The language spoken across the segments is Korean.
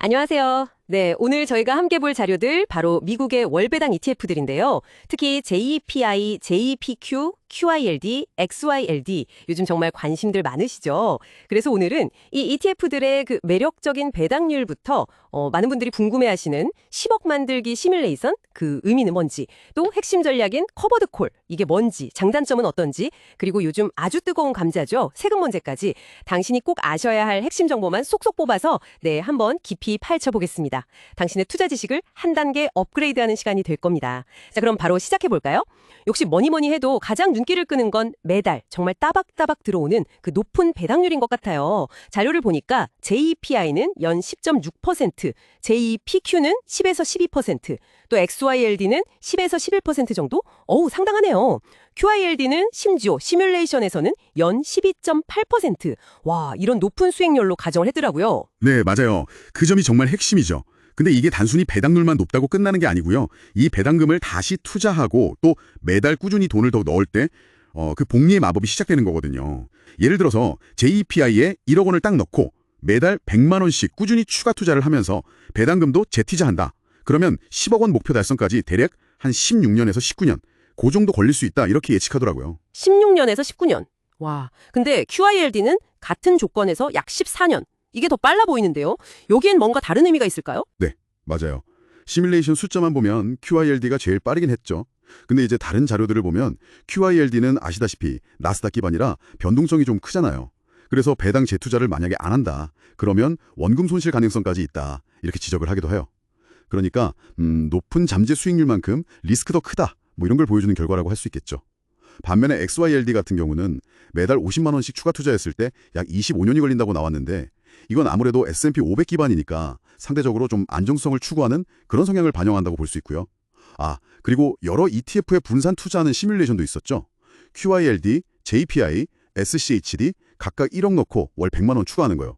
안녕하세요. 네, 오늘 저희가 함께 볼 자료들 바로 미국의 월배당 ETF들인데요. 특히 JEPI, JEPQ, QILD, XYLD 요즘 정말 관심들 많으시죠? 그래서 오늘은 이 ETF들의 그 매력적인 배당률부터 많은 분들이 궁금해하시는 10억 만들기 시뮬레이션 그 의미는 뭔지, 또 핵심 전략인 커버드 콜 이게 뭔지, 장단점은 어떤지, 그리고 요즘 아주 뜨거운 감자죠. 세금 문제까지 당신이 꼭 아셔야 할 핵심 정보만 쏙쏙 뽑아서 네, 한번 깊이 파헤쳐 보겠습니다. 당신의 투자 지식을 한 단계 업그레이드하는 시간이 될 겁니다. 자, 그럼 바로 시작해 볼까요? 역시 뭐니 해도 가장 눈길을 끄는 건 매달 정말 따박따박 들어오는 그 높은 배당률인 것 같아요. 자료를 보니까 JEPI는 연 10.6%, JEPQ는 10에서 12%, 또 XYLD는 10에서 11% 정도? 어우, 상당하네요. QILD는 심지어 시뮬레이션에서는 연 12.8%. 와, 이런 높은 수익률로 가정을 했더라고요. 네, 맞아요. 그 점이 정말 핵심이죠. 근데 이게 단순히 배당률만 높다고 끝나는 게 아니고요. 이 배당금을 다시 투자하고 또 매달 꾸준히 돈을 더 넣을 때 그 복리의 마법이 시작되는 거거든요. 예를 들어서 JEPI에 1억 원을 딱 넣고 매달 100만 원씩 꾸준히 추가 투자를 하면서 배당금도 재투자한다. 그러면 10억 원 목표 달성까지 대략 한 16년에서 19년, 그 정도 걸릴 수 있다 이렇게 예측하더라고요. 16년에서 19년. 와, 근데 QILD는 같은 조건에서 약 14년. 이게 더 빨라 보이는데요. 여기엔 뭔가 다른 의미가 있을까요? 네, 맞아요. 시뮬레이션 숫자만 보면 QILD가 제일 빠르긴 했죠. 근데 이제 다른 자료들을 보면 QILD는 아시다시피 나스닥 기반이라 변동성이 좀 크잖아요. 그래서 배당 재투자를 만약에 안 한다. 그러면 원금 손실 가능성까지 있다. 이렇게 지적을 하기도 해요. 그러니까 높은 잠재 수익률만큼 리스크 더 크다. 뭐 이런 걸 보여주는 결과라고 할 수 있겠죠. 반면에 XYLD 같은 경우는 매달 50만 원씩 추가 투자했을 때 약 25년이 걸린다고 나왔는데 이건 아무래도 S&P 500 기반이니까 상대적으로 좀 안정성을 추구하는 그런 성향을 반영한다고 볼 수 있고요. 그리고 여러 ETF에 분산 투자하는 시뮬레이션도 있었죠. QILD, JPI, SCHD 각각 1억 넣고 월 100만 원 추가하는 거예요.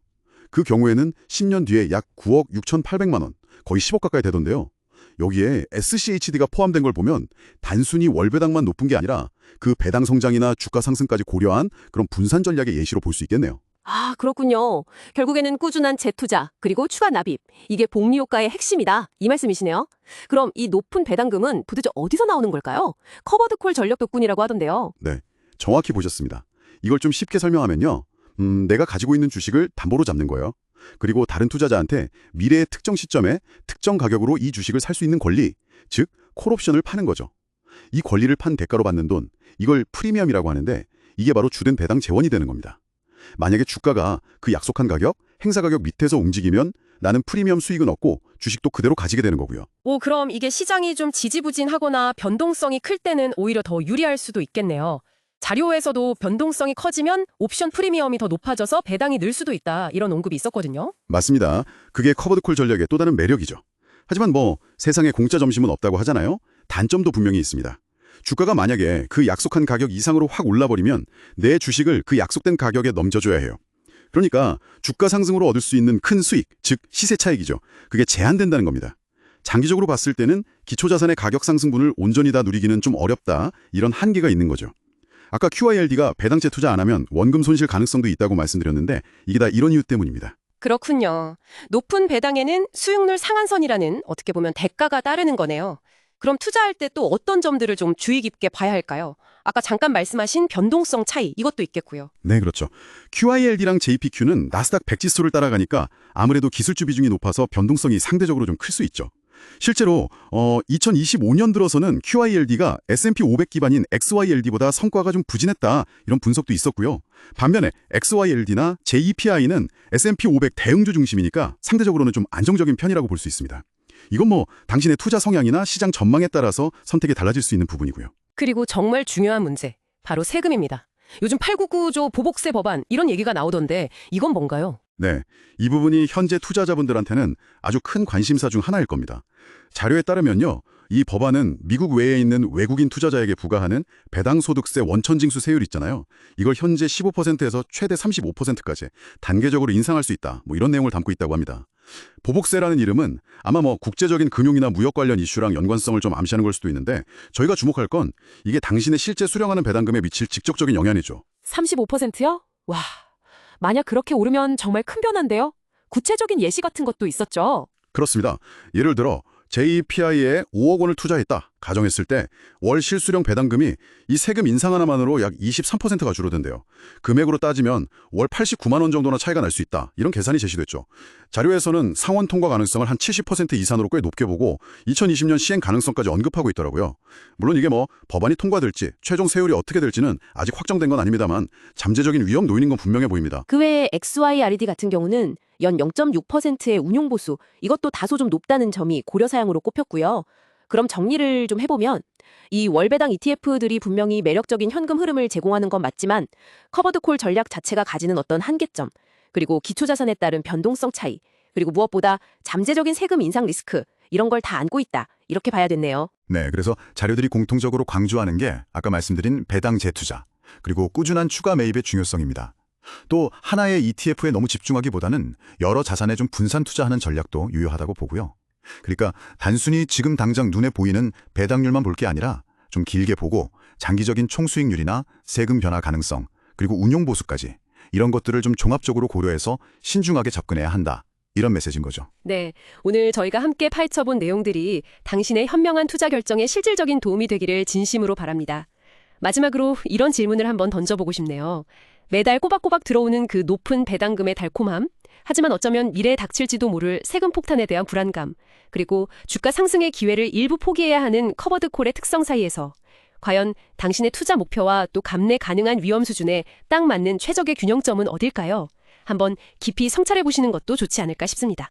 그 경우에는 10년 뒤에 약 9억 6,800만 원, 거의 10억 가까이 되던데요. 여기에 SCHD가 포함된 걸 보면 단순히 월배당만 높은 게 아니라 그 배당 성장이나 주가 상승까지 고려한 그런 분산 전략의 예시로 볼 수 있겠네요. 아, 그렇군요. 결국에는 꾸준한 재투자, 그리고 추가 납입. 이게 복리 효과의 핵심이다. 이 말씀이시네요. 그럼 이 높은 배당금은 도대체 어디서 나오는 걸까요? 커버드 콜 전력 덕분이라고 하던데요. 네, 정확히 보셨습니다. 이걸 좀 쉽게 설명하면요. 내가 가지고 있는 주식을 담보로 잡는 거예요. 그리고 다른 투자자한테 미래의 특정 시점에 특정 가격으로 이 주식을 살 수 있는 권리, 즉 콜옵션을 파는 거죠. 이 권리를 판 대가로 받는 돈, 이걸 프리미엄이라고 하는데 이게 바로 주된 배당 재원이 되는 겁니다. 만약에 주가가 그 약속한 가격, 행사 가격 밑에서 움직이면 나는 프리미엄 수익은 얻고 주식도 그대로 가지게 되는 거고요. 오, 그럼 이게 시장이 좀 지지부진하거나 변동성이 클 때는 오히려 더 유리할 수도 있겠네요. 자료에서도 변동성이 커지면 옵션 프리미엄이 더 높아져서 배당이 늘 수도 있다. 이런 언급이 있었거든요. 맞습니다. 그게 커버드콜 전략의 또 다른 매력이죠. 하지만 세상에 공짜 점심은 없다고 하잖아요. 단점도 분명히 있습니다. 주가가 만약에 그 약속한 가격 이상으로 확 올라버리면 내 주식을 그 약속된 가격에 넘겨줘야 해요. 그러니까 주가 상승으로 얻을 수 있는 큰 수익, 즉 시세 차익이죠. 그게 제한된다는 겁니다. 장기적으로 봤을 때는 기초자산의 가격 상승분을 온전히 다 누리기는 좀 어렵다. 이런 한계가 있는 거죠. 아까 QILD가 배당제 투자 안 하면 원금 손실 가능성도 있다고 말씀드렸는데 이게 다 이런 이유 때문입니다. 그렇군요. 높은 배당에는 수익률 상한선이라는 어떻게 보면 대가가 따르는 거네요. 그럼 투자할 때 또 어떤 점들을 좀 주의 깊게 봐야 할까요? 아까 잠깐 말씀하신 변동성 차이, 이것도 있겠고요. 네, 그렇죠. QILD랑 JPQ는 나스닥 100지수를 따라가니까 아무래도 기술주 비중이 높아서 변동성이 상대적으로 좀 클 수 있죠. 실제로 2025년 들어서는 QILD가 S&P 500 기반인 XYLD보다 성과가 좀 부진했다 이런 분석도 있었고요. 반면에 XYLD나 JEPI는 S&P 500 대응주 중심이니까 상대적으로는 좀 안정적인 편이라고 볼 수 있습니다. 이건 당신의 투자 성향이나 시장 전망에 따라서 선택이 달라질 수 있는 부분이고요. 그리고 정말 중요한 문제, 바로 세금입니다. 요즘 899조 보복세 법안 이런 얘기가 나오던데 이건 뭔가요? 네, 이 부분이 현재 투자자분들한테는 아주 큰 관심사 중 하나일 겁니다. 자료에 따르면요, 이 법안은 미국 외에 있는 외국인 투자자에게 부과하는 배당소득세 원천징수 세율 있잖아요. 이걸 현재 15%에서 최대 35%까지 단계적으로 인상할 수 있다. 이런 내용을 담고 있다고 합니다. 보복세라는 이름은 아마 국제적인 금융이나 무역 관련 이슈랑 연관성을 좀 암시하는 걸 수도 있는데 저희가 주목할 건 이게 당신의 실제 수령하는 배당금에 미칠 직접적인 영향이죠. 35%요? 와, 만약 그렇게 오르면 정말 큰 변화인데요? 구체적인 예시 같은 것도 있었죠. 그렇습니다. 예를 들어 JEPI에 5억 원을 투자했다 가정했을 때 월 실수령 배당금이 이 세금 인상 하나만으로 약 23%가 줄어든대요. 금액으로 따지면 월 89만 원 정도나 차이가 날 수 있다. 이런 계산이 제시됐죠. 자료에서는 상원 통과 가능성을 한 70% 이상으로 꽤 높게 보고 2020년 시행 가능성까지 언급하고 있더라고요. 물론 이게 뭐 법안이 통과될지 최종 세율이 어떻게 될지는 아직 확정된 건 아닙니다만 잠재적인 위험 요인인 건 분명해 보입니다. 그 외에 XYRD 같은 경우는 연 0.6%의 운용보수, 이것도 다소 좀 높다는 점이 고려 사양으로 꼽혔고요. 그럼 정리를 좀 해보면 이 월배당 ETF들이 분명히 매력적인 현금 흐름을 제공하는 건 맞지만 커버드콜 전략 자체가 가지는 어떤 한계점, 그리고 기초자산에 따른 변동성 차이, 그리고 무엇보다 잠재적인 세금 인상 리스크, 이런 걸 다 안고 있다. 이렇게 봐야겠네요. 네, 그래서 자료들이 공통적으로 강조하는 게 아까 말씀드린 배당 재투자, 그리고 꾸준한 추가 매입의 중요성입니다. 또 하나의 ETF에 너무 집중하기보다는 여러 자산에 좀 분산 투자하는 전략도 유효하다고 보고요. 그러니까 단순히 지금 당장 눈에 보이는 배당률만 볼 게 아니라 좀 길게 보고 장기적인 총수익률이나 세금 변화 가능성, 그리고 운용 보수까지 이런 것들을 좀 종합적으로 고려해서 신중하게 접근해야 한다. 이런 메시지인 거죠. 네, 오늘 저희가 함께 파헤쳐본 내용들이 당신의 현명한 투자 결정에 실질적인 도움이 되기를 진심으로 바랍니다. 마지막으로 이런 질문을 한번 던져보고 싶네요. 매달 꼬박꼬박 들어오는 그 높은 배당금의 달콤함, 하지만 어쩌면 미래에 닥칠지도 모를 세금 폭탄에 대한 불안감, 그리고 주가 상승의 기회를 일부 포기해야 하는 커버드콜의 특성 사이에서 과연 당신의 투자 목표와 또 감내 가능한 위험 수준에 딱 맞는 최적의 균형점은 어딜까요? 한번 깊이 성찰해 보시는 것도 좋지 않을까 싶습니다.